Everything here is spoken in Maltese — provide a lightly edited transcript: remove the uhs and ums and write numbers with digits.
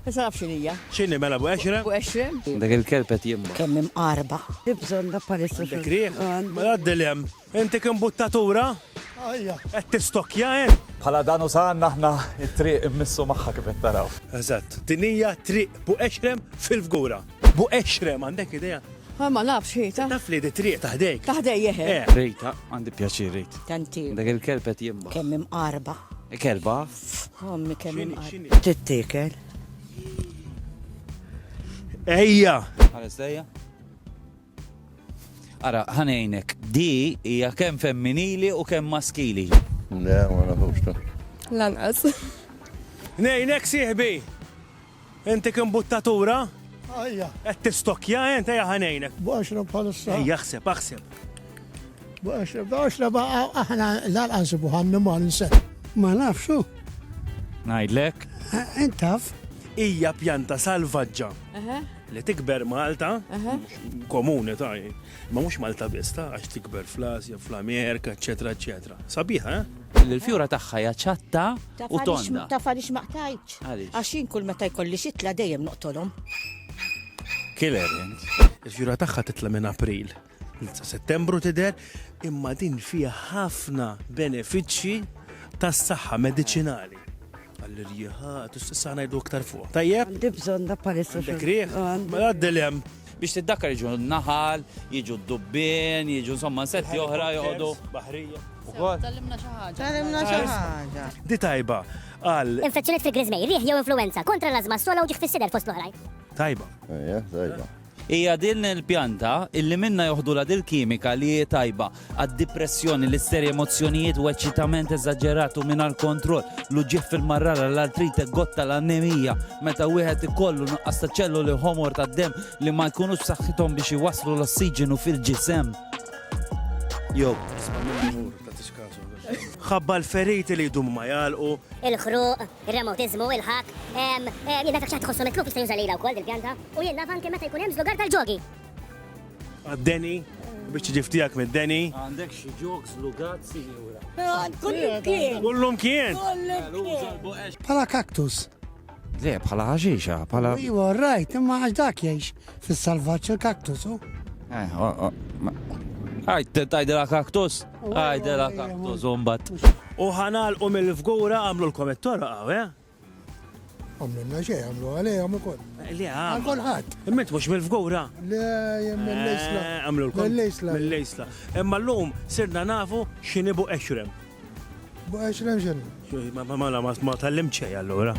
Issa naf xinija. X'inhi mela bu għexra? Bu eċrem. Dak il-kelpet jimma. Kemm imqarba. Ibżon da palissa Dak riħ? Mela għaddilhem. Inti kien buttatura? Ajja. Qed tistokja Bħala dan usanna aħna it-triq immissu magħha kif qed taraw. Eżatt. Dinija triq bu eċrem fil-fgura. Bu eċrem għandek idea? Ma nafx ħita. Taf li di triq taħdejk. Taħdej jeħe. Rejta, għandi pjaċir rejt. Tanti. Dak il-kelpet jimma. Kemm imqarba. Kelba? Ommi kemm X'inhi, imqarba. x'inhi? Tittekel. Ejja. Għares dejja? Ara, ħanejnek, di hija kemm femminili u kemm maskili. Le, ma nafux ta. Lanqas. Nejnek sieħbi. Inti kien buttatura? Ajja, Qed tistokja ejja ħanejnek. bu għaxra bħalissa. Ejja ħseb, aħseb. Bu għaxra baqa aħna l-għansibu ħannu ma ninsen. Ma nafxu. Ngħidlek? Intaf. Hija pjanta salvaġġa li tikber Malta, komuni ta' ma mhux Malta biss ta' għax tikber fl-Asja, fl-Amerika, eċetera, eċetera. Sabiħa, Il-fjura tagħha hija ċatta u tonda. Taf għaliex ma qtajtx. Għaliex? Għaxin kull meta jkolli xitla dejjem noqtolhom. Killer, jent. Il-fjura tagħha titla minn April. Sa Settembru tidher, imma din fiha ħafna benefiċċji tas-saħħa mediċinali. Għall-irjiħat, issa ngħidu aktar fuq. Tajjeb? Għandi bżonn da palissa. Dak riħ? Mela għaddilhem. Biex tiddakkar jiġu n-naħal, jiġu d-dubbin, jiġu insomma setti oħra joqogħdu. Baħrija. Tallimna xi ħaġa. Tarimna xi ħaġa. Di tajba għal Infezzjoniet fil-grizmej, riħ jew influenza kontra l-azma sola u ġiħ fis-sider fost l-oħrajn. tajba. Ejja, tajba. Hija din il-pjanta illi minna joħdula dil-kimika li hi tajba għad-depressjoni, l-isterja emozzjonijiet u eċitament eżagġeratu mingħajr kontroll, l-uġieħ fil-marrara, l-artrite, gotta, l-anemija, meta wieħed ikollu nuqqas ta' ċelluli ħomor tad-dem li ma jkunux b'saħħithom biex iwasslu l-ossiġenu fil-ġisem. Jow. ħabba l-feriti li jdum ma jalqu. Il-ħruq, il-remotiżmu, il-ħak. Jien nafek xaħt tħossu mitluf jista' juża lejla wkoll il-pjanta u jien naf anke meta jkun hemm żlugar tal-ġogi. Għad-Deni, biex tiġiftijak mid-Deni. Għandek xi ġoks lugazzi ura. Kullum kien. Bħala kaktus. Le, bħala ħaxixa, bħala. Iwa, rajt, imma għax dak jgħix fil-salvaċ il-kaktus. Tajdela kaktus? Tajdela kaktus, umbat. U ħanal u mill-fgura għamlu l-komettora għaw, Għamlu l-naġej, għamlu għalej, għamlu kol. Li għam. Għal ħat. Imment mux mill-fgura. Le, mill-lejsla. Għamlu Mill-lejsla. Mill-lejsla. Imma l-lum sirna nafu xinibu eċrem. Bu għaxra mxen. Ma tal-limċej allura.